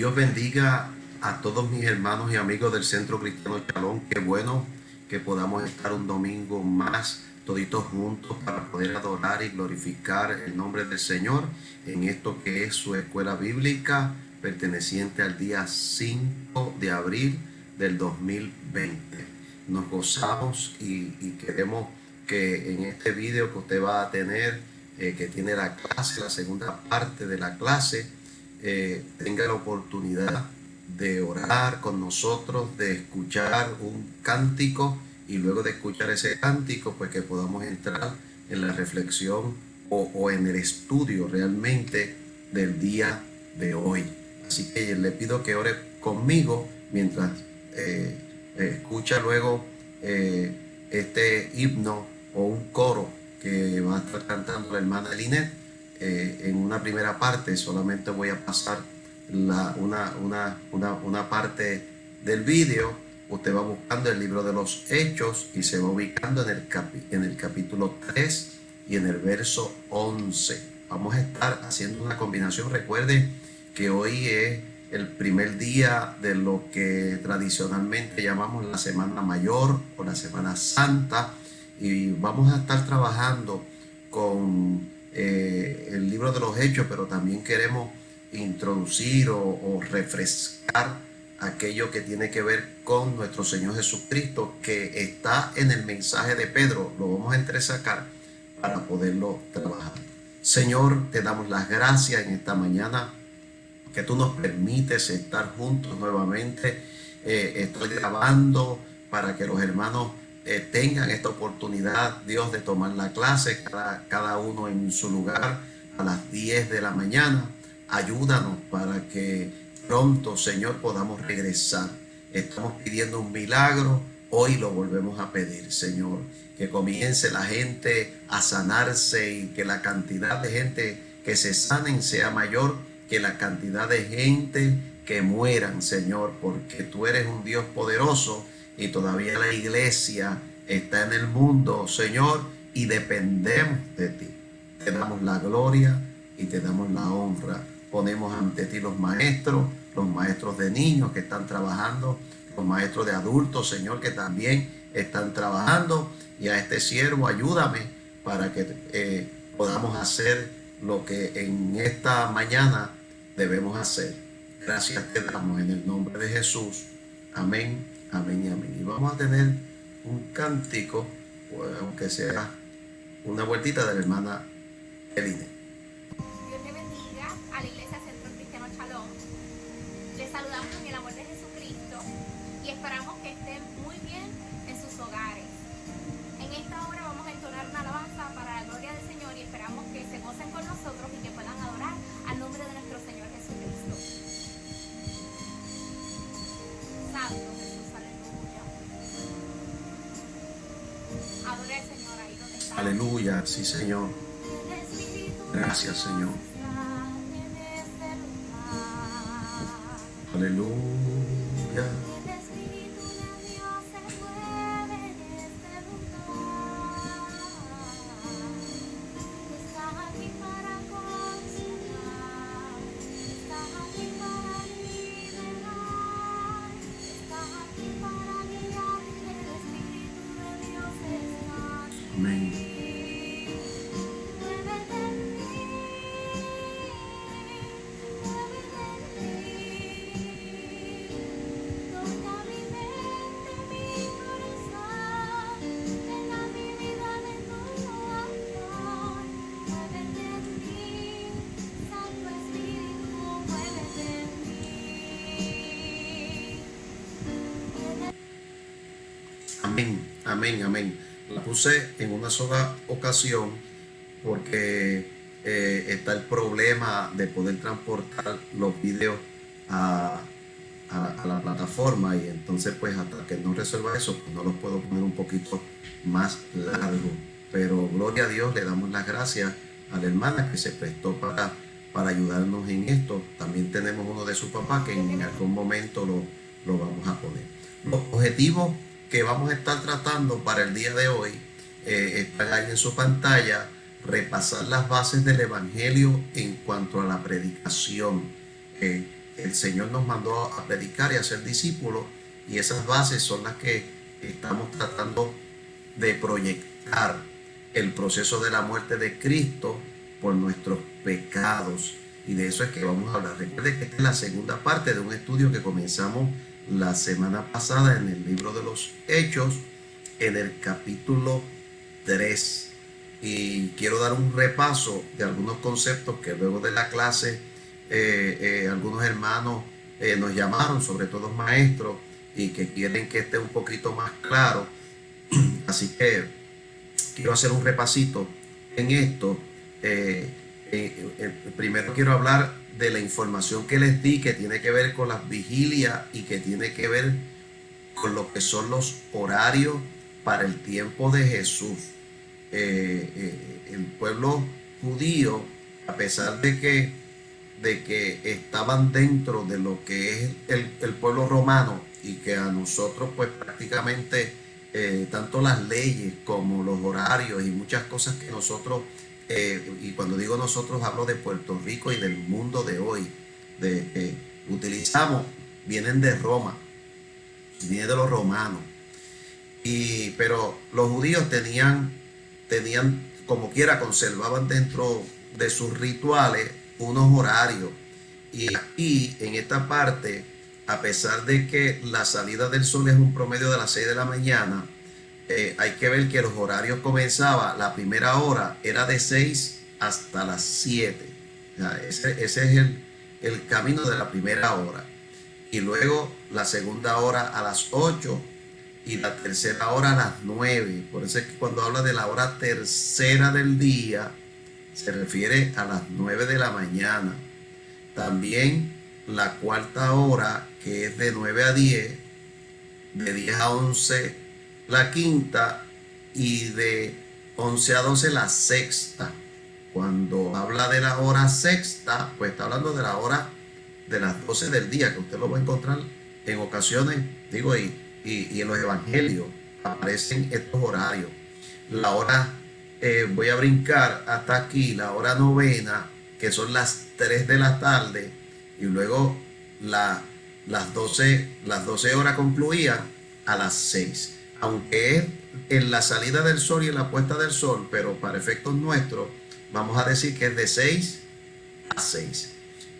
Dios bendiga a todos mis hermanos y amigos del Centro Cristiano Shalom. Qué bueno que podamos estar un domingo más toditos juntos para poder adorar y glorificar el nombre del Señor en esto que es su escuela bíblica perteneciente al día 5 de abril del 2020. Nos gozamos y queremos que en este video que usted va a tener, que tiene la clase, la segunda parte de la clase, tenga la oportunidad de orar con nosotros, de escuchar un cántico y luego de escuchar ese cántico, pues que podamos entrar en la reflexión o en el estudio realmente del día de hoy. Así que le pido que ore conmigo mientras escucha luego este himno o un coro que va a estar cantando la hermana Linet. En una primera parte solamente voy a pasar una parte del vídeo. Usted va buscando el libro de los Hechos y se va ubicando en el capítulo 3 y en el verso 11. Vamos a estar haciendo una combinación. Recuerde que hoy es el primer día de lo que tradicionalmente llamamos la Semana Mayor o la Semana Santa, y vamos a estar trabajando con el libro de los Hechos, pero también queremos introducir o refrescar aquello que tiene que ver con nuestro Señor Jesucristo, que está en el mensaje de Pedro. Lo vamos a entresacar para poderlo trabajar. Señor, te damos las gracias en esta mañana que tú nos permites estar juntos nuevamente. Estoy grabando para que los hermanos tengan esta oportunidad, Dios, de tomar la clase, cada uno en su lugar a las 10 de la mañana. Ayúdanos para que pronto, Señor, podamos regresar. Estamos pidiendo un milagro, hoy lo volvemos a pedir, Señor. Que comience la gente a sanarse y que la cantidad de gente que se sanen sea mayor que la cantidad de gente que mueran, Señor, porque tú eres un Dios poderoso y todavía la iglesia está en el mundo, Señor, y dependemos de ti. Te damos la gloria y te damos la honra. Ponemos ante ti los maestros de niños que están trabajando, los maestros de adultos, Señor, que también están trabajando, y a este siervo ayúdame para que podamos hacer lo que en esta mañana debemos hacer. Gracias te damos en el nombre de Jesús. Amén, amén y amén. Y vamos a tener un cántico, pues, aunque sea una vueltita de la hermana Eline. Dios le bendiga a la Iglesia Centro Cristiano Shalom. Les saludamos en el amor de Jesucristo y esperamos que estén muy bien en sus hogares. En esta hora vamos a entonar una alabanza para la gloria del Señor y esperamos que se gocen con nosotros y que puedan adorar al nombre de nuestro Señor Jesucristo. Santo Jesús, aleluya. Adora al Señor ahí donde está. Aleluya, sí, Señor. Gracias, Señor. Aleluya. Amén. Amén, amén, amén. La puse en una sola ocasión porque está el problema de poder transportar los videos a la plataforma, y entonces pues hasta que no resuelva eso, pues no los puedo poner un poquito más largo. Pero gloria a Dios, le damos las gracias a la hermana que se prestó para ayudarnos en esto. También tenemos uno de su papá que en algún momento lo vamos a poner. Los objetivos que vamos a estar tratando para el día de hoy están ahí en su pantalla. Repasar las bases del Evangelio en cuanto a la predicación. el Señor nos mandó a predicar y a ser discípulos, y esas bases son las que estamos tratando de proyectar el proceso de la muerte de Cristo por nuestros pecados, y de eso es que vamos a hablar. Recuerde que esta es la segunda parte de un estudio que comenzamos la semana pasada en el libro de los Hechos, en el capítulo 3, y quiero dar un repaso de algunos conceptos que luego de la clase algunos hermanos nos llamaron, sobre todo maestros, y que quieren que esté un poquito más claro. Así que quiero hacer un repasito en esto. Primero quiero hablar de la información que les di, que tiene que ver con las vigilias y que tiene que ver con lo que son los horarios para el tiempo de Jesús. El pueblo judío, a pesar de que estaban dentro de lo que es el pueblo romano, y que a nosotros pues prácticamente tanto las leyes como los horarios y muchas cosas que nosotros, y cuando digo nosotros hablo de Puerto Rico y del mundo de hoy, utilizamos, vienen de Roma, vienen de los romanos, pero los judíos tenían como quiera, conservaban dentro de sus rituales unos horarios, y aquí en esta parte, a pesar de que la salida del sol es un promedio de las 6 de la mañana, hay que ver que los horarios comenzaba, la primera hora era de 6 hasta las 7. O sea, ese es el camino de la primera hora, y luego la segunda hora a las 8 y la tercera hora a las 9. Por eso es que cuando habla de la hora tercera del día, se refiere a las 9 de la mañana. También la cuarta hora, que es de 9 a 10, de 10 a 11 la quinta, y de 11 a 12 la sexta. Cuando habla de la hora sexta, pues está hablando de la hora de las 12 del día, que usted lo va a encontrar en ocasiones, digo, y en los evangelios aparecen estos horarios. La hora, voy a brincar hasta aquí, la hora novena, que son las 3 de la tarde, y luego las 12 horas concluían a las 6. Aunque es en la salida del sol y en la puesta del sol, pero para efectos nuestros, vamos a decir que es de 6 a 6.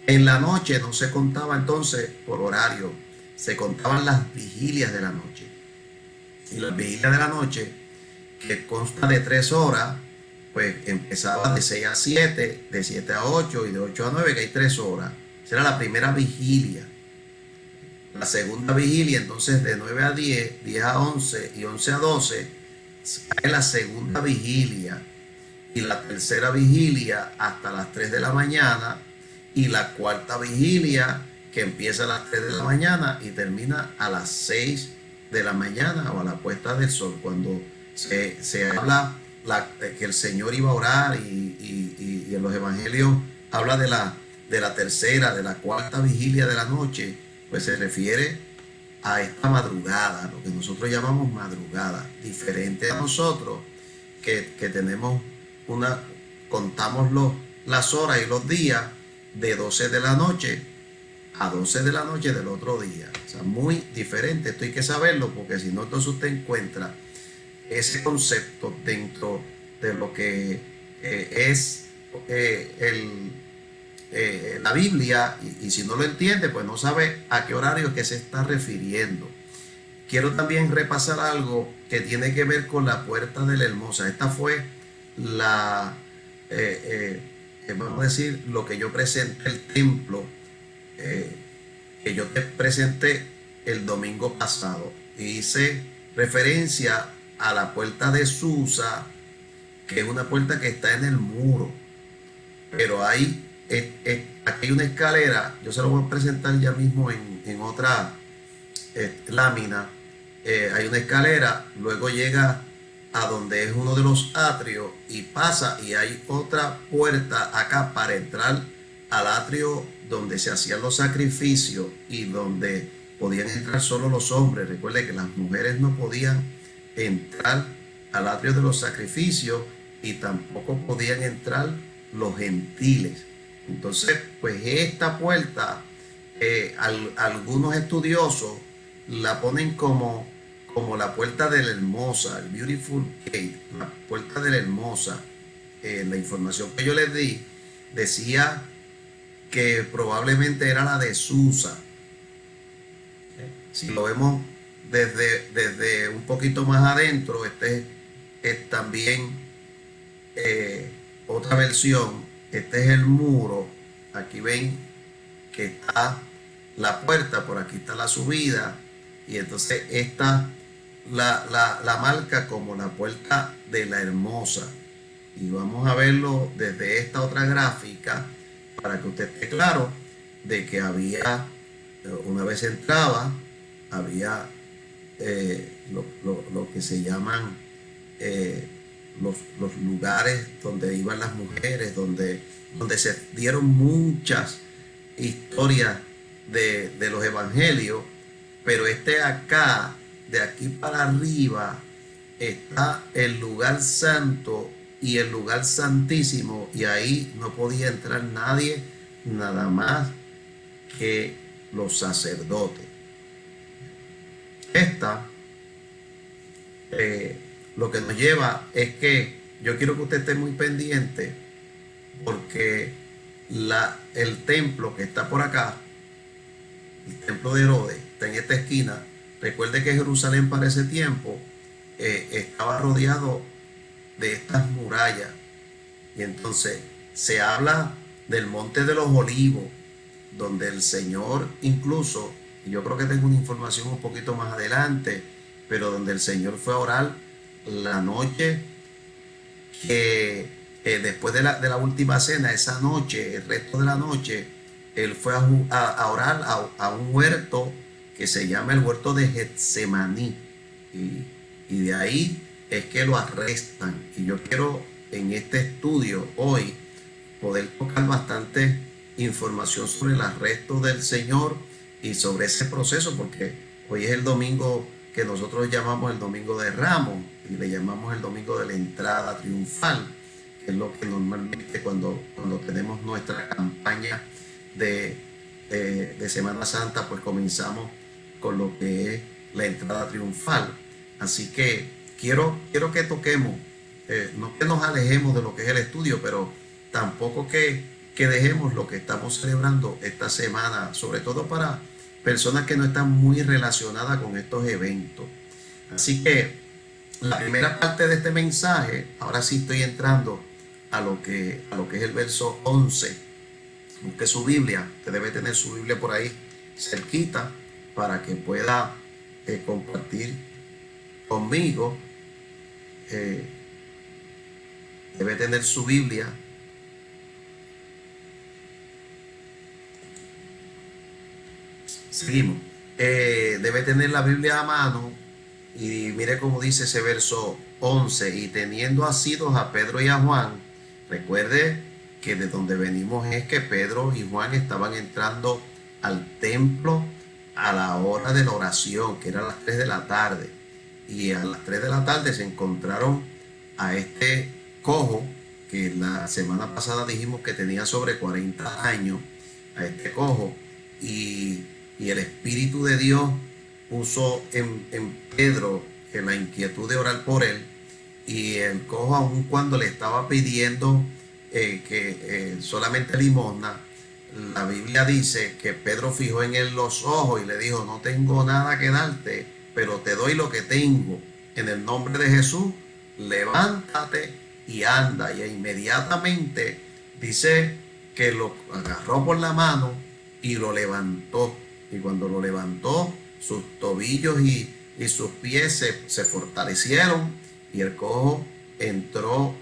En la noche no se contaba entonces por horario, se contaban las vigilias de la noche. Y las vigilias de la noche, que consta de 3 horas, pues empezaba de 6 a 7, de 7 a 8 y de 8 a 9, que hay 3 horas. Esa era la primera vigilia. La segunda vigilia, entonces, de 9 a 10, 10 a 11 y 11 a 12, es la segunda vigilia. Y la tercera vigilia hasta las 3 de la mañana, y la cuarta vigilia, que empieza a las 3 de la mañana y termina a las 6 de la mañana o a la puesta del sol, cuando se habla que el Señor iba a orar, y en los evangelios habla de la tercera, de la cuarta vigilia de la noche, pues se refiere a esta madrugada, lo que nosotros llamamos madrugada, diferente a nosotros que tenemos contamos las horas y los días de 12 de la noche a 12 de la noche del otro día. O sea, muy diferente. Esto hay que saberlo, porque si no, entonces usted encuentra ese concepto dentro de lo que es la Biblia, y si no lo entiende, pues no sabe a qué horario es que se está refiriendo. Quiero también repasar algo que tiene que ver con la puerta de la Hermosa. Esta fue vamos a decir, lo que yo presenté, el templo, que yo te presenté el domingo pasado. Hice referencia a la puerta de Susa, que es una puerta que está en el muro, pero aquí hay una escalera. Yo se lo voy a presentar ya mismo en otra lámina. Hay una escalera, luego llega a donde es uno de los atrios y pasa, y hay otra puerta acá para entrar al atrio donde se hacían los sacrificios y donde podían entrar solo los hombres. Recuerde que las mujeres no podían entrar al atrio de los sacrificios, y tampoco podían entrar los gentiles. Entonces, pues esta puerta algunos estudiosos la ponen como la puerta de la hermosa, el Beautiful Gate, la puerta de la hermosa. La información que yo les di decía que probablemente era la de Susa. Si lo vemos desde un poquito más adentro, este es también otra versión. Este es el muro. Aquí ven que está la puerta, por aquí está la subida, y entonces esta la marca como la puerta de la hermosa. Y vamos a verlo desde esta otra gráfica para que usted esté claro de que había, una vez entraba, había lo que se llaman los lugares donde iban las mujeres, donde se dieron muchas historias de los evangelios, pero acá, de aquí para arriba, está el lugar santo y el lugar santísimo, y ahí no podía entrar nadie, nada más que los sacerdotes. Lo que nos lleva es que yo quiero que usted esté muy pendiente, porque el templo que está por acá, el templo de Herodes, está en esta esquina. Recuerde que Jerusalén para ese tiempo estaba rodeado de estas murallas, y entonces se habla del Monte de los Olivos, donde el Señor incluso, y yo creo que tengo una información un poquito más adelante, pero donde el Señor fue a orar la noche que después de la última cena, esa noche, el resto de la noche, él fue a orar a un huerto que se llama el huerto de Getsemaní, y de ahí es que lo arrestan. Y yo quiero en este estudio hoy poder tocar bastante información sobre el arresto del Señor y sobre ese proceso, porque hoy es el domingo que nosotros llamamos el domingo de Ramos, y le llamamos el domingo de la entrada triunfal, que es lo que normalmente cuando tenemos nuestra campaña de Semana Santa, pues comenzamos con lo que es la entrada triunfal. Así que quiero que toquemos, no que nos alejemos de lo que es el estudio, pero tampoco que dejemos lo que estamos celebrando esta semana, sobre todo para personas que no están muy relacionadas con estos eventos. Así que la primera parte de este mensaje, ahora sí estoy entrando a lo que es el verso 11. Busque su Biblia, usted debe tener su Biblia por ahí cerquita para que pueda compartir conmigo. Debe tener su Biblia. Seguimos. Debe tener la Biblia a mano, y mire cómo dice ese verso 11: y teniendo asidos a Pedro y a Juan. Recuerde que de donde venimos es que Pedro y Juan estaban entrando al templo a la hora de la oración, que era a las 3 de la tarde. Y a las 3 de la tarde se encontraron a este cojo, que la semana pasada dijimos que tenía sobre 40 años, a este cojo, y el Espíritu de Dios puso en Pedro la inquietud de orar por él, y el cojo, aun cuando le estaba pidiendo solamente limosna, la Biblia dice que Pedro fijó en él los ojos y le dijo: no tengo nada que darte, pero te doy lo que tengo. En el nombre de Jesús, levántate y anda. Y inmediatamente dice que lo agarró por la mano y lo levantó. Y cuando lo levantó, sus tobillos y sus pies se fortalecieron, y el cojo entró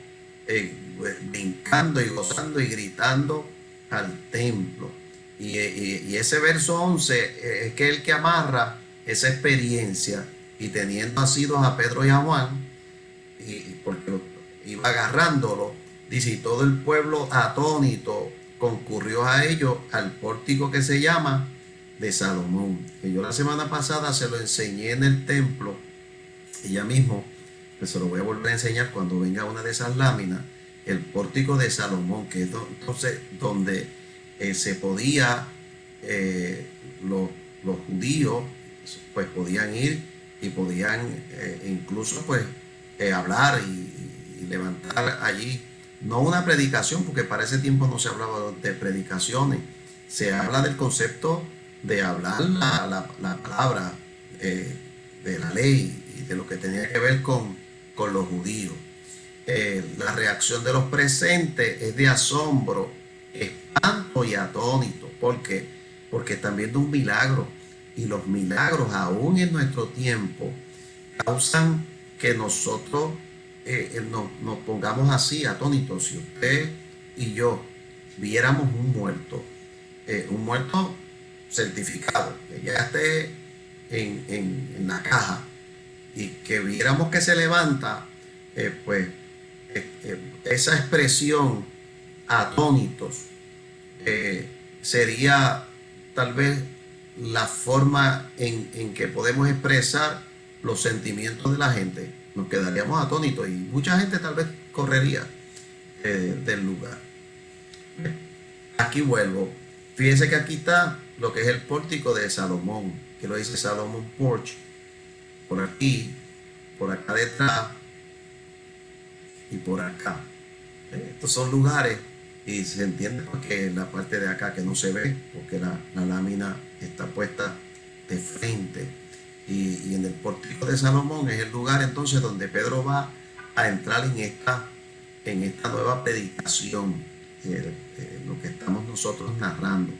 brincando y gozando y gritando al templo. Y ese verso 11 es que el que amarra esa experiencia. Y teniendo asidos a Pedro y a Juan, y porque iba agarrándolo, dice: y todo el pueblo atónito concurrió a ellos al pórtico que se llama de Salomón, que yo la semana pasada se lo enseñé en el templo, y ya mismo pues se lo voy a volver a enseñar cuando venga una de esas láminas. El pórtico de Salomón, que es entonces donde se podía los, los judíos pues podían ir y podían incluso pues hablar y levantar allí, no una predicación, porque para ese tiempo no se hablaba de predicaciones, se habla del concepto de hablar la palabra de la ley y de lo que tenía que ver con los judíos. La reacción de los presentes es de asombro, espanto y atónito. ¿Por qué? Porque están viendo un milagro, y los milagros aún en nuestro tiempo causan que nosotros nos pongamos así atónitos. Si usted y yo viéramos un muerto certificado, que ya esté en la caja, y que viéramos que se levanta, pues esa expresión atónitos sería tal vez la forma en que podemos expresar los sentimientos de la gente. Nos quedaríamos atónitos y mucha gente tal vez correría del lugar. Aquí vuelvo. Fíjense que aquí está lo que es el pórtico de Salomón, que lo dice Salomón Porch. Por aquí, por acá detrás y por acá. Estos son lugares, y se entiende porque la parte de acá que no se ve, porque la lámina está puesta de frente. Y en el pórtico de Salomón es el lugar entonces donde Pedro va a entrar en esta nueva predicación, lo que estamos nosotros narrando.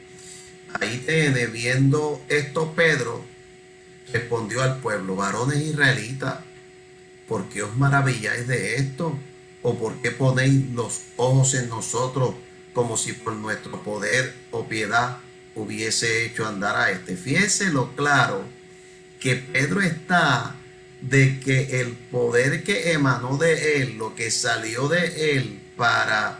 Ahí viendo esto, Pedro respondió al pueblo: varones israelitas, ¿por qué os maravilláis de esto? ¿O por qué ponéis los ojos en nosotros como si por nuestro poder o piedad hubiese hecho andar a este? Fíjense lo claro que Pedro está de que el poder que emanó de él, lo que salió de él para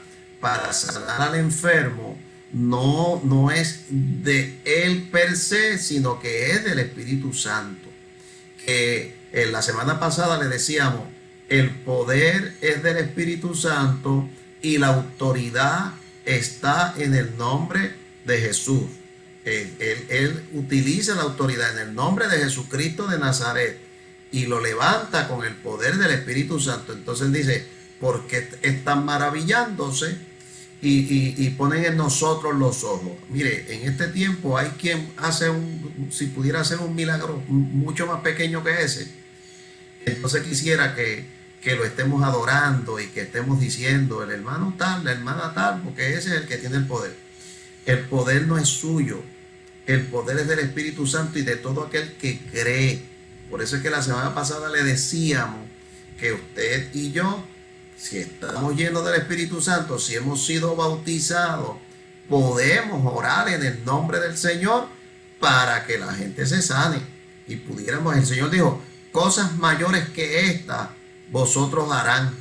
sanar al enfermo, no es de él per se, sino que es del Espíritu Santo. Que en la semana pasada le decíamos, el poder es del Espíritu Santo y la autoridad está en el nombre de Jesús. Él utiliza la autoridad en el nombre de Jesucristo de Nazaret y lo levanta con el poder del Espíritu Santo. Entonces él dice, porque están maravillándose y ponen en nosotros los ojos. Mire, en este tiempo hay quien hace si pudiera hacer un milagro mucho más pequeño que ese, entonces quisiera que lo estemos adorando y que estemos diciendo el hermano tal, la hermana tal, porque ese es el que tiene el poder. El poder no es suyo, el poder es del Espíritu Santo y de todo aquel que cree. Por eso es que la semana pasada le decíamos que usted y yo, si estamos llenos del Espíritu Santo, si hemos sido bautizados, podemos orar en el nombre del Señor para que la gente se sane. Y pudiéramos, el Señor dijo, cosas mayores que estas vosotros harán.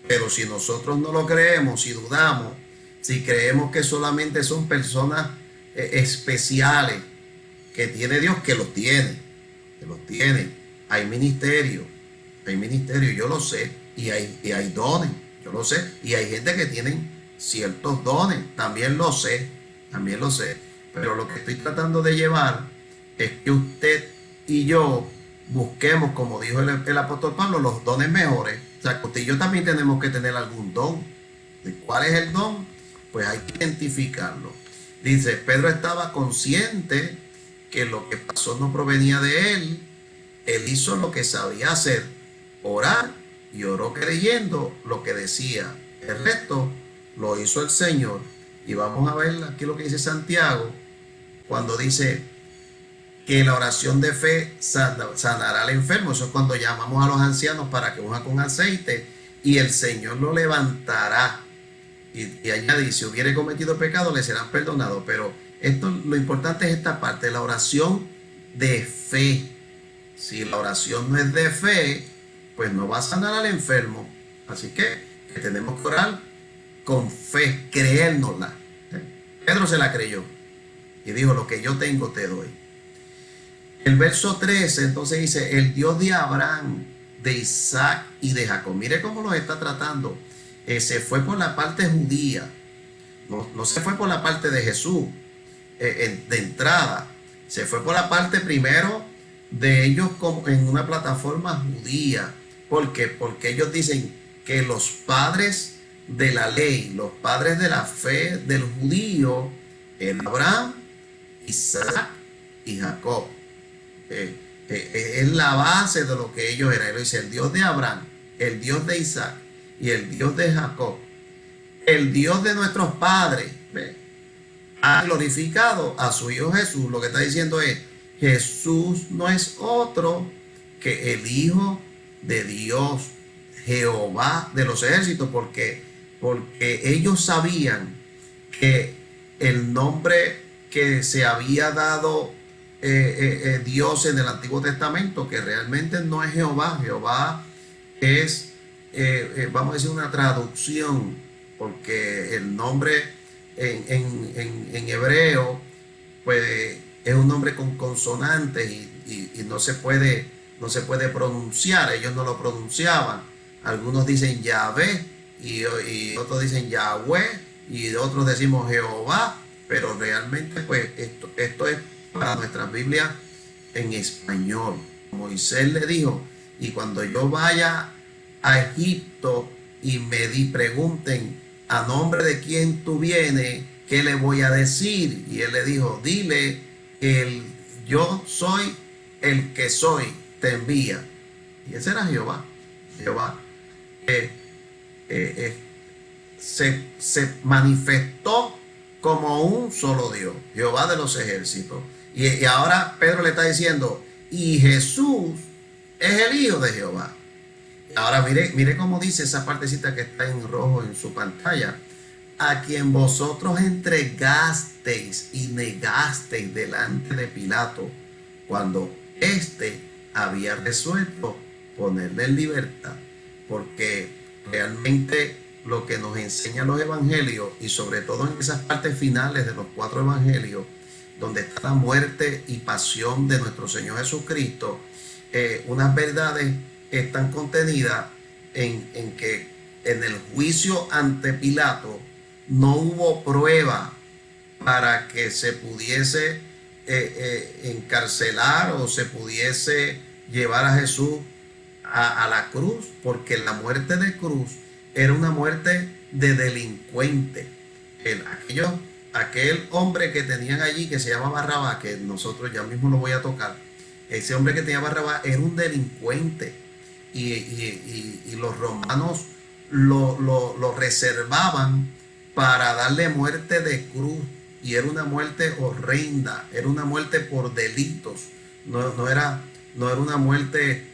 Pero si nosotros no lo creemos, si dudamos, si creemos que solamente son personas especiales que tiene Dios, que los tiene, hay ministerio, yo lo sé, y hay dones, yo lo sé, y hay gente que tienen ciertos dones, también lo sé, pero lo que estoy tratando de llevar es que usted y yo busquemos, como dijo el apóstol Pablo, los dones mejores. O sea, que usted y yo también tenemos que tener algún don. ¿De cuál es el don? Pues hay que identificarlo. Dice, Pedro estaba consciente que lo que pasó no provenía de él. Él hizo lo que sabía hacer, orar, y oró creyendo lo que decía. El resto lo hizo el Señor. Y vamos a ver aquí lo que dice Santiago, cuando dice que la oración de fe sanará al enfermo. Eso es cuando llamamos a los ancianos para que unjan con aceite y el Señor lo levantará. Y añade, si hubiere cometido pecado, le serán perdonados. Pero lo importante es esta parte, la oración de fe. Si la oración no es de fe, pues no va a sanar al enfermo. Así que tenemos que orar con fe, creérnosla. Pedro se la creyó y dijo, lo que yo tengo te doy. El verso 13 entonces dice, el Dios de Abraham, de Isaac y de Jacob. Mire cómo los está tratando. Se fue por la parte judía, no se fue por la parte de Jesús. de entrada. Se fue por la parte primero de ellos como en una plataforma judía. ¿Por qué? Porque ellos dicen que los padres de la ley, los padres de la fe del judío, eran Abraham, Isaac y Jacob. Es la base de lo que ellos eran. Él dice: el Dios de Abraham, el Dios de Isaac y el Dios de Jacob, el Dios de nuestros padres, ha glorificado a su Hijo Jesús. Lo que está diciendo es: Jesús no es otro que el Hijo de Dios, Jehová de los ejércitos, porque ellos sabían que el nombre que se había dado Dios en el Antiguo Testamento, que realmente no es Jehová. Jehová es, vamos a decir, una traducción, porque el nombre en hebreo pues es un nombre con consonantes y no se puede pronunciar. Ellos no lo pronunciaban. Algunos dicen Yahvé y otros dicen Yahweh y otros decimos Jehová, pero realmente pues esto es para nuestras Biblias en español. Moisés le dijo: y cuando yo vaya a Egipto y me pregunten a nombre de quién tú vienes, ¿qué le voy a decir? Y él le dijo: dile, yo soy el que soy, te envía. Y ese era Jehová. Jehová se manifestó como un solo Dios, Jehová de los ejércitos. Y ahora Pedro le está diciendo: y Jesús es el Hijo de Jehová. Ahora mire cómo dice esa partecita que está en rojo en su pantalla: a quien vosotros entregasteis y negasteis delante de Pilato, cuando éste había resuelto ponerle en libertad. Porque realmente lo que nos enseñan los evangelios, y sobre todo en esas partes finales de los 4 evangelios, donde está la muerte y pasión de nuestro Señor Jesucristo, unas verdades están contenidas en que en el juicio ante Pilato no hubo prueba para que se pudiese encarcelar o se pudiese llevar a Jesús a la cruz, porque la muerte de cruz era una muerte de delincuente. Aquel hombre que tenían allí, que se llama Barrabás, que nosotros ya mismo lo voy a tocar, ese hombre que tenía Barrabás era un delincuente, y los romanos lo reservaban para darle muerte de cruz, y era una muerte horrenda, era una muerte por delitos, no era una muerte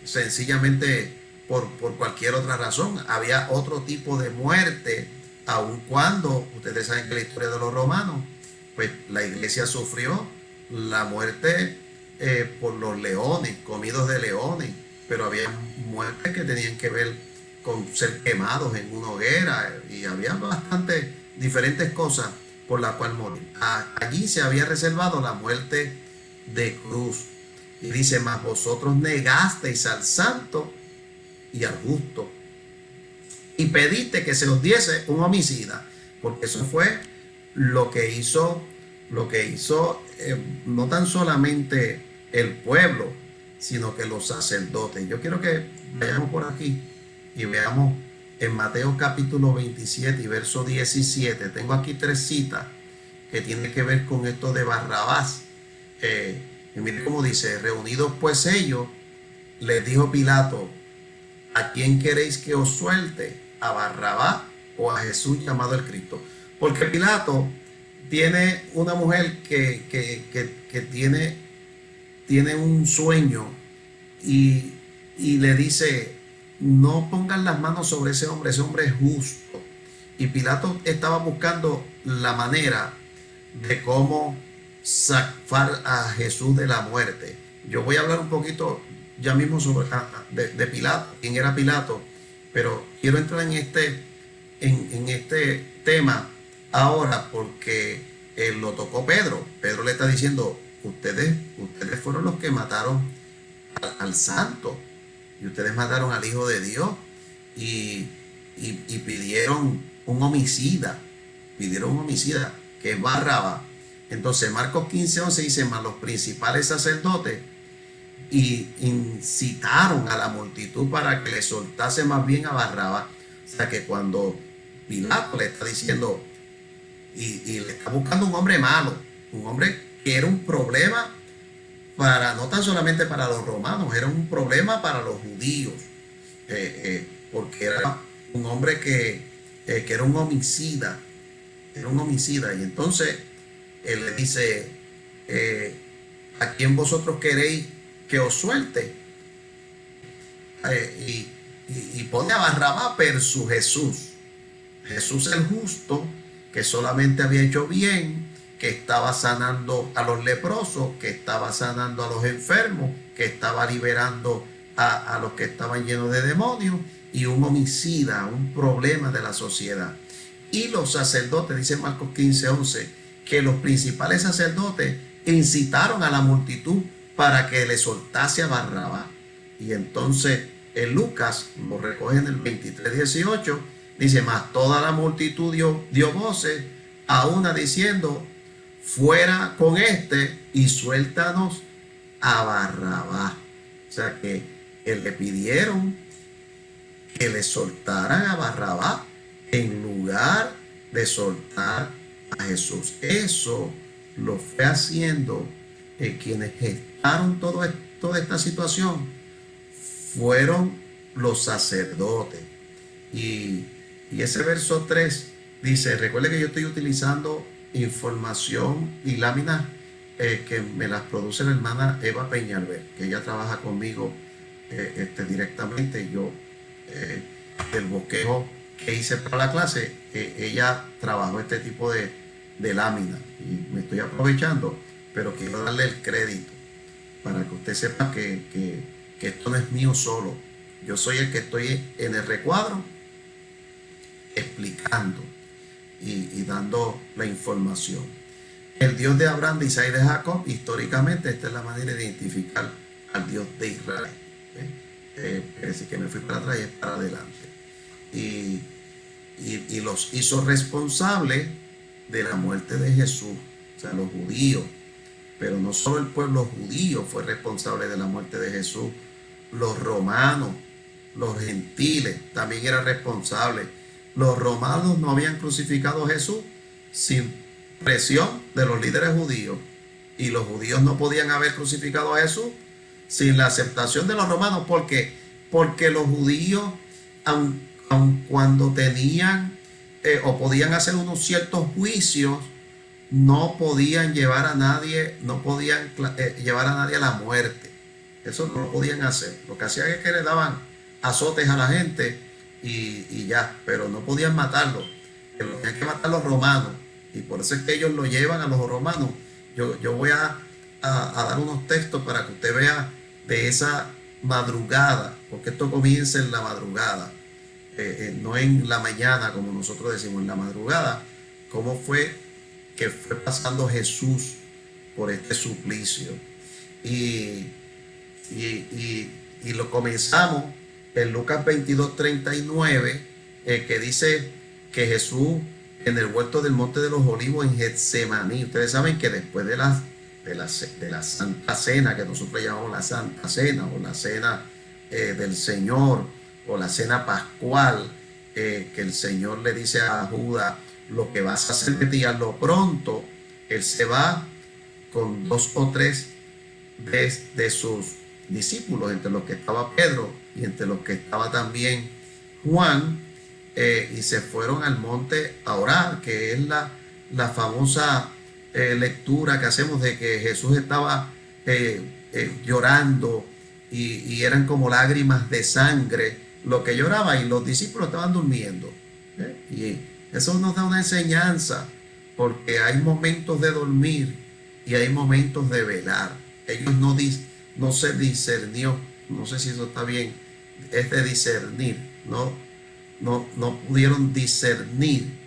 sencillamente por cualquier otra razón. Había otro tipo de muerte, aun cuando ustedes saben que la historia de los romanos, pues la iglesia sufrió la muerte por los leones, comidos de leones, pero había muertes que tenían que ver con ser quemados en una hoguera, y había bastante diferentes cosas por las cuales morir. Allí se había reservado la muerte de cruz. Y dice: mas vosotros negasteis al santo y al justo, y pediste que se os diese un homicida. Porque eso fue lo que hizo no tan solamente el pueblo, sino que los sacerdotes. Yo quiero que vayamos por aquí y veamos en Mateo capítulo 27 y verso 17. Tengo aquí 3 citas que tienen que ver con esto de Barrabás. Y mire cómo dice: reunidos pues ellos, les dijo Pilato: ¿a quién queréis que os suelte? ¿A Barrabás o a Jesús llamado el Cristo? Porque Pilato tiene una mujer que tiene un sueño, y le dice: no pongan las manos sobre ese hombre es justo. Y Pilato estaba buscando la manera de cómo sacar a Jesús de la muerte. Yo voy a hablar un poquito ya mismo sobre de Pilato, quién era Pilato, pero quiero entrar en este tema ahora porque lo tocó Pedro. Pedro le está diciendo: ustedes fueron los que mataron al santo, y ustedes mataron al Hijo de Dios, y pidieron un homicida. que es Barrabás. Entonces Marcos 15:11 dice, mas los principales sacerdotes y incitaron a la multitud para que le soltase más bien a Barrabás. O sea que cuando Pilato le está diciendo y le está buscando un hombre malo, un hombre que era un problema para, no tan solamente para los romanos, era un problema para los judíos, porque era un hombre que era un homicida, y entonces él le dice, ¿a quién vosotros queréis que os suelte? Y pone a Barrabás versus Jesús. Jesús el justo, que solamente había hecho bien, que estaba sanando a los leprosos, que estaba sanando a los enfermos, que estaba liberando a los que estaban llenos de demonios, y un homicida, un problema de la sociedad. Y los sacerdotes, dice Marcos 15:11, que los principales sacerdotes incitaron a la multitud para que le soltase a Barrabás. Y entonces en Lucas, lo recoge en el 23:18, dice, mas toda la multitud dio voces a una diciendo, fuera con este y suéltanos a Barrabás. O sea que le pidieron que le soltaran a Barrabás en lugar de soltar a Jesús. Eso lo fue haciendo quienes gestaron toda esta situación fueron los sacerdotes. Y ese verso 3 dice, recuerde que yo estoy utilizando información y láminas que me las produce la hermana Eva Peñalver, que ella trabaja conmigo directamente. Yo del bosquejo que hice para la clase, ella trabajó este tipo de láminas y me estoy aprovechando, pero quiero darle el crédito para que usted sepa que esto no es mío solo. Yo soy el que estoy en el recuadro explicando y dando la información. El Dios de Abraham, de Isaac y de Jacob, históricamente esta es la manera de identificar al Dios de Israel. Es decir, que me fui para atrás y es para adelante. Y los hizo responsables de la muerte de Jesús, o sea, los judíos. Pero no solo el pueblo judío fue responsable de la muerte de Jesús, los romanos, los gentiles también eran responsables. Los romanos no habían crucificado a Jesús sin presión de los líderes judíos, y los judíos no podían haber crucificado a Jesús sin la aceptación de los romanos. ¿Por qué? Porque los judíos, aun cuando tenían o podían hacer unos ciertos juicios, no podían llevar a nadie, llevar a nadie a la muerte. Eso no lo podían hacer. Lo que hacían es que le daban azotes a la gente y ya, pero no podían matarlo. Tenían que matar a los romanos, y por eso es que ellos lo llevan a los romanos. Yo voy a dar unos textos para que usted vea de esa madrugada, porque esto comienza en la madrugada, no en la mañana como nosotros decimos, en la madrugada, cómo fue que fue pasando Jesús por este suplicio. Y lo comenzamos en Lucas 22:39, que dice que Jesús en el huerto del Monte de los Olivos en Getsemaní. Ustedes saben que después de la Santa Cena, que nosotros llamamos la Santa Cena o la Cena del Señor o la Cena Pascual, que el Señor le dice a Judas, lo que vas a hacer de ti, a lo pronto, él se va con 2 o 3 de sus discípulos, entre los que estaba Pedro y entre los que estaba también Juan, y se fueron al monte a orar, que es la famosa lectura que hacemos de que Jesús estaba llorando y eran como lágrimas de sangre lo que lloraba, y los discípulos estaban durmiendo. Y eso nos da una enseñanza, porque hay momentos de dormir y hay momentos de velar. Ellos no se discernió, no sé si eso está bien, es de discernir, no pudieron discernir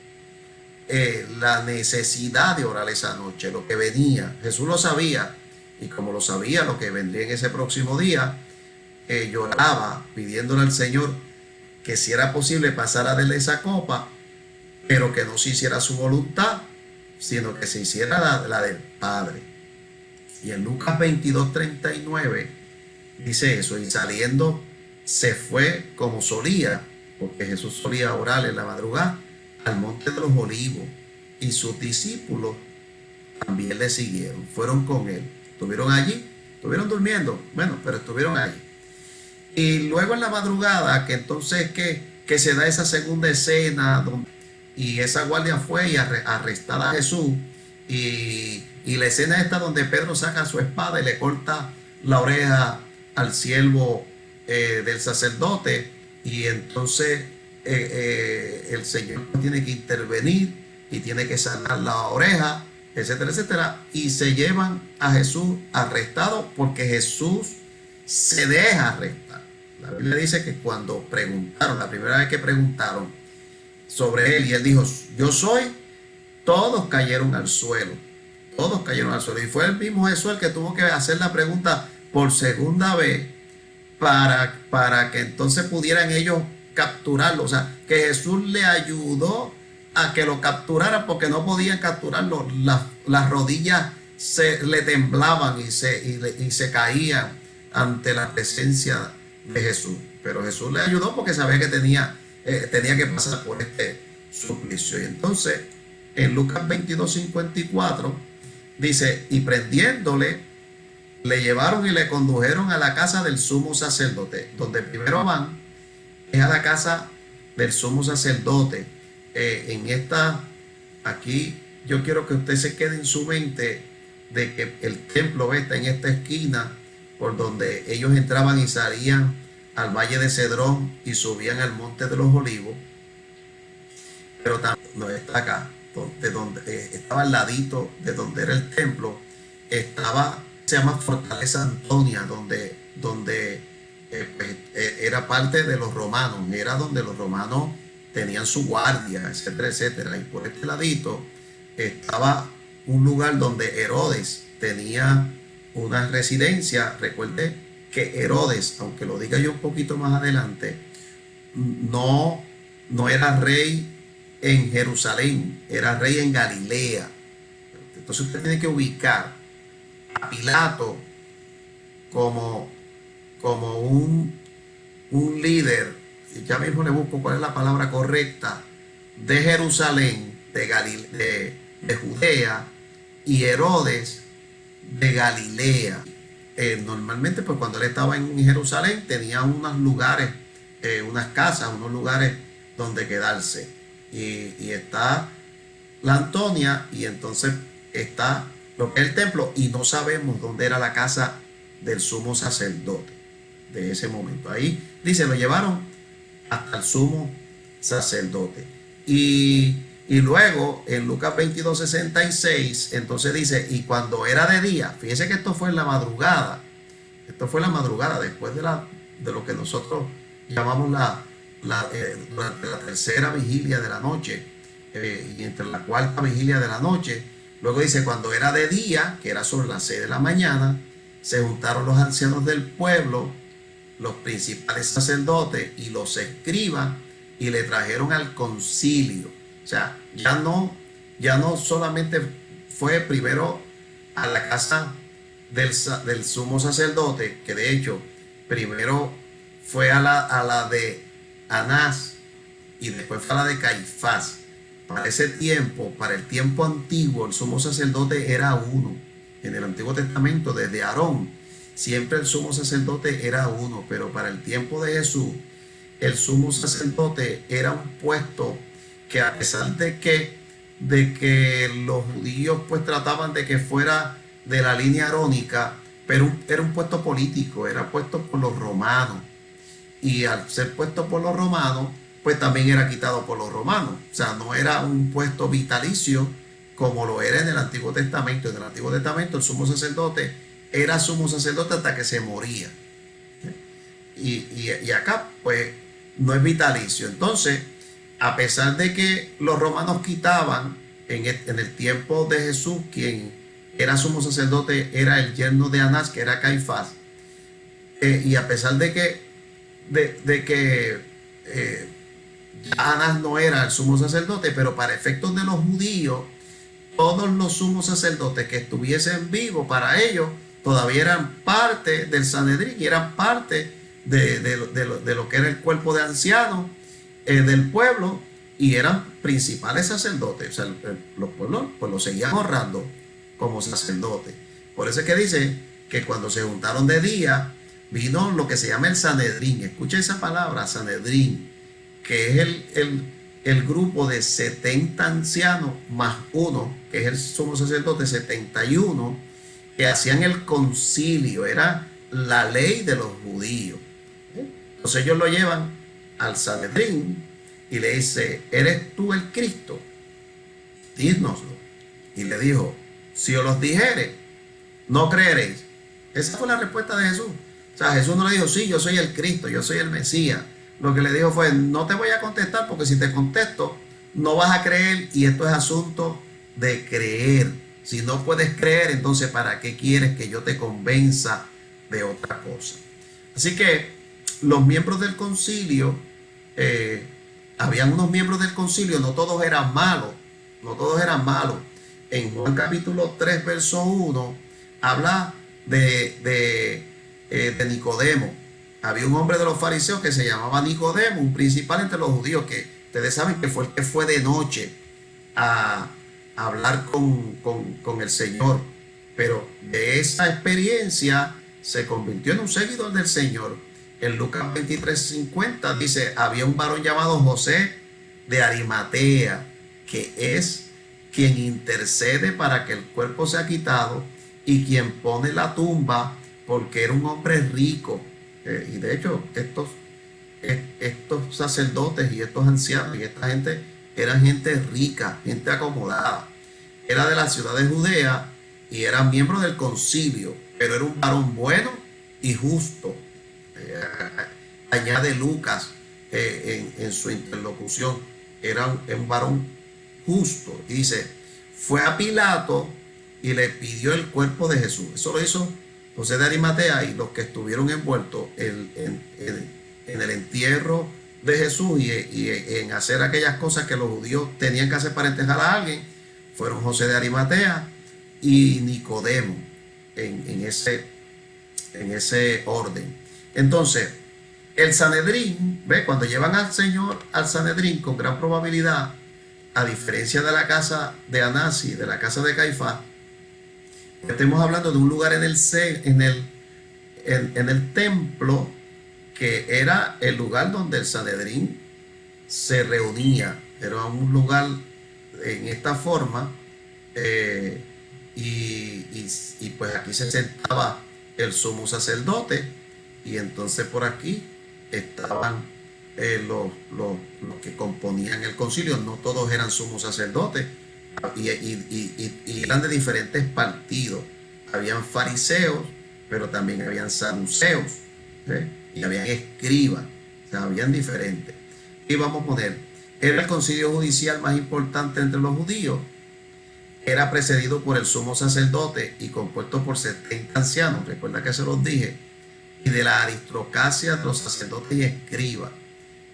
la necesidad de orar esa noche, lo que venía. Jesús lo sabía, y como lo sabía lo que vendría en ese próximo día, lloraba pidiéndole al Señor que si era posible pasara de esa copa, pero que no se hiciera su voluntad, sino que se hiciera la del Padre. Y en Lucas 22:39 dice eso, y saliendo se fue como solía, porque Jesús solía orar en la madrugada, al monte de los olivos, y sus discípulos también le siguieron, fueron con él, estuvieron allí, estuvieron durmiendo, bueno, pero estuvieron allí. Y luego en la madrugada, que entonces que se da esa segunda escena, y esa guardia fue y arrestar a Jesús, y la escena esta donde Pedro saca su espada y le corta la oreja al siervo del sacerdote, y entonces el Señor tiene que intervenir y tiene que sacar la oreja, etcétera, etcétera, y se llevan a Jesús arrestado porque Jesús se deja arrestar. La Biblia dice que cuando preguntaron, la primera vez que preguntaron sobre él y él dijo, yo soy, todos cayeron al suelo, todos cayeron al suelo, y fue el mismo Jesús el que tuvo que hacer la pregunta por segunda vez para que entonces pudieran ellos capturarlo. O sea, que Jesús le ayudó a que lo capturaran porque no podían capturarlo. Las rodillas le temblaban y se caían ante la presencia de Jesús. Pero Jesús le ayudó porque sabía que tenía que pasar por este suplicio. Y entonces, en Lucas 22:54 dice, y prendiéndole, le llevaron y le condujeron a la casa del sumo sacerdote. Donde primero van es a la casa del sumo sacerdote. Aquí yo quiero que usted se quede en su mente de que el templo está en esta esquina por donde ellos entraban y salían al valle de Cedrón y subían al monte de los olivos, pero también no está acá, donde estaba al ladito de donde era el templo, se llama Fortaleza Antonia, donde era parte de los romanos, era donde los romanos tenían su guardia, etcétera, etcétera. Y por este ladito estaba un lugar donde Herodes tenía una residencia. Recuerde que Herodes, aunque lo diga yo un poquito más adelante, no era rey en Jerusalén, era rey en Galilea. Entonces usted tiene que ubicar a Pilato como un líder, ya mismo le busco cuál es la palabra correcta, de Jerusalén, de Judea, y Herodes de Galilea. Normalmente, pues cuando él estaba en Jerusalén, tenía unos lugares, unas casas, unos lugares donde quedarse. Y está la Antonia, y entonces está lo que es el templo, y no sabemos dónde era la casa del sumo sacerdote de ese momento. Ahí dice, lo llevaron hasta el sumo sacerdote. Y luego en Lucas 22:66, entonces dice, y cuando era de día, fíjese que esto fue en la madrugada, después de lo que nosotros llamamos durante la tercera vigilia de la noche, y entre la cuarta vigilia de la noche. Luego dice, cuando era de día, que era sobre las 6 de la mañana, se juntaron los ancianos del pueblo, los principales sacerdotes y los escribas, y le trajeron al concilio. O sea, ya no solamente fue primero a la casa del sumo sacerdote, que de hecho primero fue a la de Anás y después fue a la de Caifás. Para ese tiempo, para el tiempo antiguo, el sumo sacerdote era uno. En el Antiguo Testamento, desde Aarón, siempre el sumo sacerdote era uno, pero para el tiempo de Jesús, el sumo sacerdote era un puesto que, a pesar de que los judíos pues trataban de que fuera de la línea arónica, pero era un puesto político, era puesto por los romanos, y al ser puesto por los romanos, pues también era quitado por los romanos. O sea, no era un puesto vitalicio como lo era en el Antiguo Testamento. En el Antiguo Testamento el sumo sacerdote era sumo sacerdote hasta que se moría. Y acá pues no es vitalicio. Entonces, a pesar de que los romanos quitaban en el tiempo de Jesús, quien era sumo sacerdote era el yerno de Anás, que era Caifás, y a pesar de que Anás no era el sumo sacerdote, pero para efectos de los judíos, todos los sumos sacerdotes que estuviesen vivos, para ellos todavía eran parte del Sanedrín y eran parte de lo que era el cuerpo de ancianos del pueblo, y eran principales sacerdotes. O sea, los pueblos pues los seguían honrando como sacerdotes. Por eso es que dice que cuando se juntaron de día, vino lo que se llama el Sanedrín. Escucha esa palabra, Sanedrín, que es el grupo de 70 ancianos más uno, que es el sumo sacerdote, 71, que hacían el concilio. Era la ley de los judíos. Entonces ellos lo llevan al Sanedrín y le dice: ¿eres tú el Cristo? Dínoslo. Y le dijo: si os los dijere, no creeréis. Esa fue la respuesta de Jesús. O sea, Jesús no le dijo: sí, yo soy el Cristo, yo soy el Mesías. Lo que le dijo fue: no te voy a contestar, porque si te contesto no vas a creer, y esto es asunto de creer. Si no puedes creer, entonces ¿para qué quieres que yo te convenza de otra cosa? Así que los miembros del concilio, habían unos miembros del concilio, no todos eran malos, no todos eran malos. En Juan capítulo 3, verso 1, habla de Nicodemo. Había un hombre de los fariseos que se llamaba Nicodemo, un principal entre los judíos, que ustedes saben que fue el que fue de noche a hablar con el Señor. Pero de esa experiencia se convirtió en un seguidor del Señor. En Lucas 23:50 dice: había un varón llamado José de Arimatea, que es quien intercede para que el cuerpo sea quitado y quien pone la tumba, porque era un hombre rico. Y de hecho estos sacerdotes y estos ancianos y esta gente eran gente rica, gente acomodada. Era de la ciudad de Judea y era miembro del concilio, pero era un varón bueno y justo. Añade Lucas en su interlocución: era un varón justo. Y dice: fue a Pilato y le pidió el cuerpo de Jesús. Eso lo hizo José de Arimatea y los que estuvieron envueltos en el entierro de Jesús y en hacer aquellas cosas que los judíos tenían que hacer para enterrar a alguien, fueron José de Arimatea y Nicodemo, en ese orden. Entonces, el Sanedrín, ¿ve? Cuando llevan al Señor al Sanedrín, con gran probabilidad, a diferencia de la casa de Anás y de la casa de Caifás, estamos hablando de un lugar en el templo, que era el lugar donde el Sanedrín se reunía. Era un lugar en esta forma, y pues aquí se sentaba el sumo sacerdote, y entonces por aquí estaban los que componían el concilio. No todos eran sumos sacerdotes, y eran de diferentes partidos. Habían fariseos, pero también habían saduceos, y habían escribas. O sea, habían diferentes. Y vamos a poner: era el concilio judicial más importante entre los judíos. Era precedido por el sumo sacerdote y compuesto por 70 ancianos. Recuerda que se los dije. Y de la aristocracia de los sacerdotes y escribas.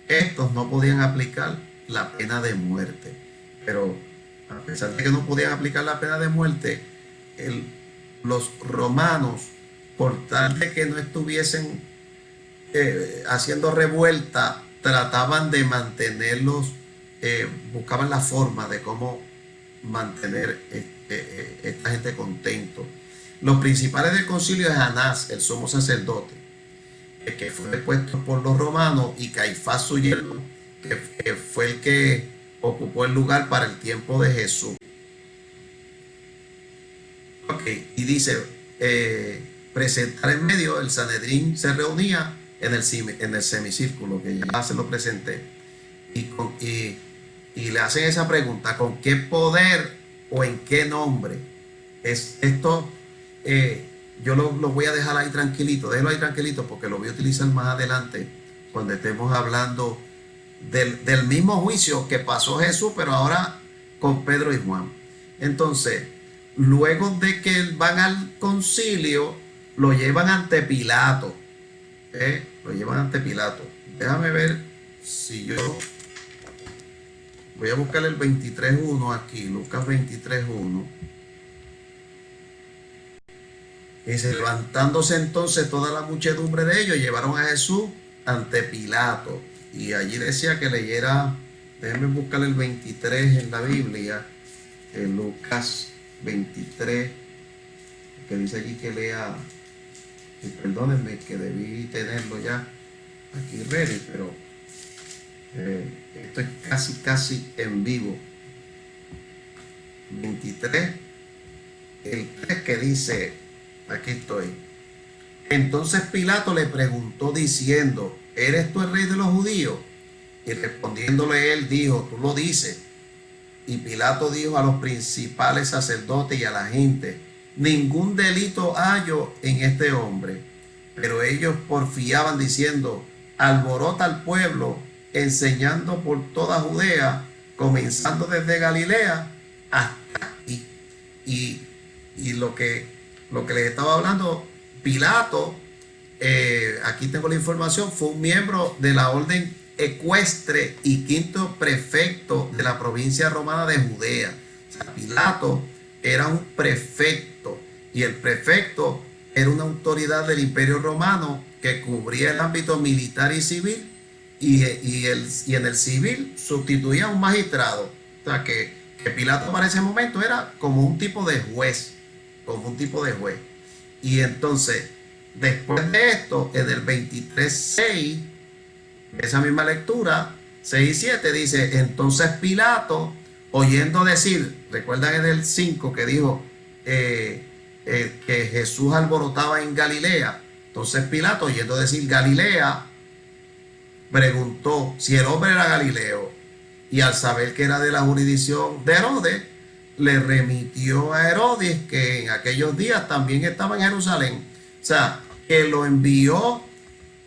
Estos no podían aplicar la pena de muerte. Pero a pesar de que no podían aplicar la pena de muerte, los romanos, por tal de que no estuviesen haciendo revuelta, trataban de mantenerlos, buscaban la forma de cómo mantener esta gente contento. Los principales del concilio es Anás, el sumo sacerdote, que fue puesto por los romanos, y Caifás, su yerno, que fue el que ocupó el lugar para el tiempo de Jesús. Y dice: presentar en medio. El Sanedrín se reunía en el semicírculo, que ya se lo presenté, y le hacen esa pregunta: ¿con qué poder o en qué nombre? Esto yo lo voy a dejar ahí tranquilito, déjelo ahí tranquilito, porque lo voy a utilizar más adelante cuando estemos hablando del mismo juicio que pasó Jesús, pero ahora con Pedro y Juan. Entonces, luego de que van al concilio, lo llevan ante Pilato. Lo llevan ante Pilato. Déjame ver si yo Voy a buscar el 23.1 aquí, Lucas 23.1. Dice, levantándose entonces toda la muchedumbre de ellos, llevaron a Jesús ante Pilato. Y allí decía que leyera, déjenme buscar el 23 en la Biblia, en Lucas 23, que dice aquí que lea, y perdónenme que debí tenerlo ya aquí ready, pero esto es casi en vivo. 23, el 3 que dice, aquí estoy. Entonces Pilato le preguntó diciendo, ¿eres tú el rey de los judíos? Y respondiéndole él dijo, tú lo dices. Y Pilato dijo a los principales sacerdotes y a la gente, ningún delito hallo en este hombre. Pero ellos porfiaban diciendo, alborota al pueblo, enseñando por toda Judea, comenzando desde Galilea hasta aquí. Y lo que les estaba hablando, Pilato, aquí tengo la información, fue un miembro de la orden ecuestre y quinto prefecto de la provincia romana de Judea. O sea, Pilato era un prefecto y el prefecto era una autoridad del imperio romano que cubría el ámbito militar y civil y en el civil sustituía a un magistrado. O sea que Pilato para ese momento era como un tipo de juez, Y entonces, después de esto, en el 23.6, esa misma lectura, 6 y 7, dice, entonces Pilato, oyendo decir, recuerdan en el 5 que dijo que Jesús alborotaba en Galilea, entonces Pilato, oyendo decir Galilea, preguntó si el hombre era Galileo, y al saber que era de la jurisdicción de Herodes, le remitió a Herodes, que en aquellos días también estaba en Jerusalén. O sea, que lo envió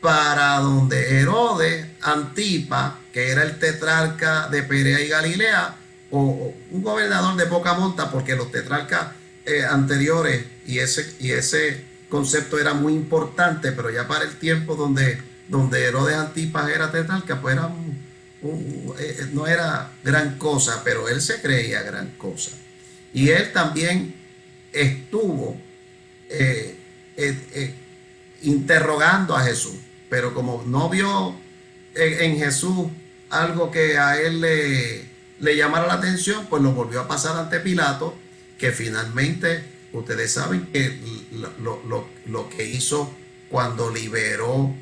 para donde Herodes Antipa, que era el tetrarca de Perea y Galilea, o un gobernador de poca monta, porque los tetrarcas anteriores y ese concepto era muy importante, pero ya para el tiempo donde Herodes Antipas era tetrarca, pues era no era gran cosa, pero él se creía gran cosa. Y él también estuvo interrogando a Jesús, pero como no vio en Jesús algo que a él le llamara la atención, pues lo volvió a pasar ante Pilato, que finalmente ustedes saben que lo que hizo cuando liberó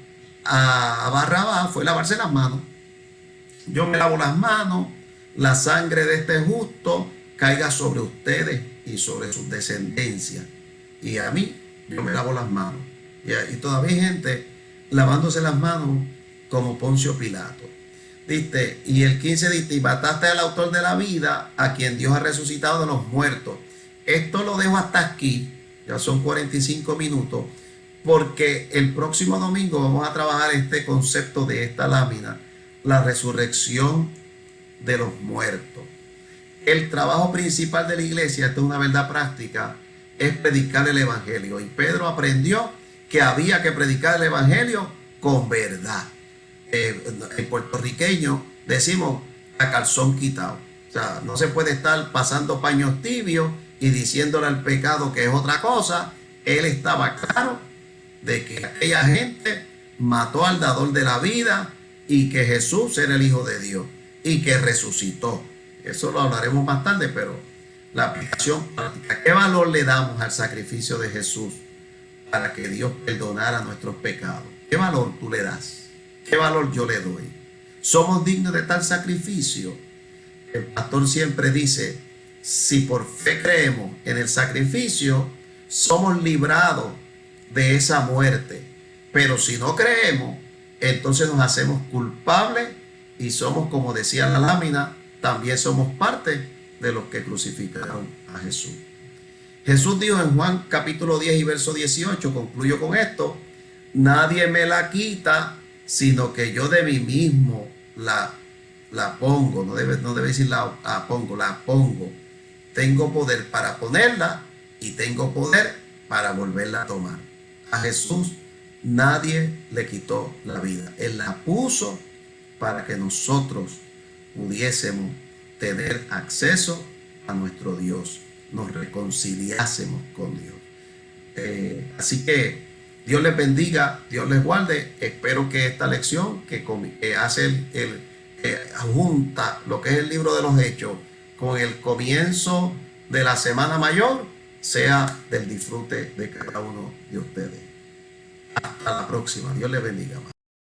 a Barrabás fue lavarse las manos. Yo me lavo las manos, la sangre de este justo caiga sobre ustedes y sobre su descendencia. Y a mí, yo me lavo las manos. Y todavía hay gente lavándose las manos como Poncio Pilato. Dice, y el 15 dice, y mataste al autor de la vida, a quien Dios ha resucitado de los muertos. Esto lo dejo hasta aquí, ya son 45 minutos, porque el próximo domingo vamos a trabajar este concepto de esta lámina, la resurrección de los muertos. El trabajo principal de la iglesia, esta es una verdad práctica, es predicar el evangelio. Y Pedro aprendió que había que predicar el evangelio con verdad. En puertorriqueño decimos a calzón quitado. O sea, no se puede estar pasando paños tibios y diciéndole al pecado que es otra cosa. Él estaba claro de que aquella gente mató al dador de la vida y que Jesús era el Hijo de Dios y que resucitó. Eso lo hablaremos más tarde, pero la aplicación práctica. ¿Qué valor le damos al sacrificio de Jesús para que Dios perdonara nuestros pecados? ¿Qué valor tú le das? ¿Qué valor yo le doy? ¿Somos dignos de tal sacrificio? El pastor siempre dice, si por fe creemos en el sacrificio, somos librados de esa muerte. Pero si no creemos, entonces nos hacemos culpables y somos, como decía la lámina, también somos parte de los que crucificaron a Jesús. Jesús dijo en Juan capítulo 10 y verso 18, concluyo con esto, nadie me la quita, sino que yo de mí mismo la pongo. No debe decir la pongo. Tengo poder para ponerla y tengo poder para volverla a tomar. A Jesús nadie le quitó la vida. Él la puso para que nosotros pudiésemos tener acceso a nuestro Dios, nos reconciliásemos con Dios. Así que Dios les bendiga, Dios les guarde. Espero que esta lección que hace junta lo que es el libro de los Hechos con el comienzo de la Semana Mayor sea del disfrute de cada uno de ustedes. Hasta la próxima. Dios les bendiga.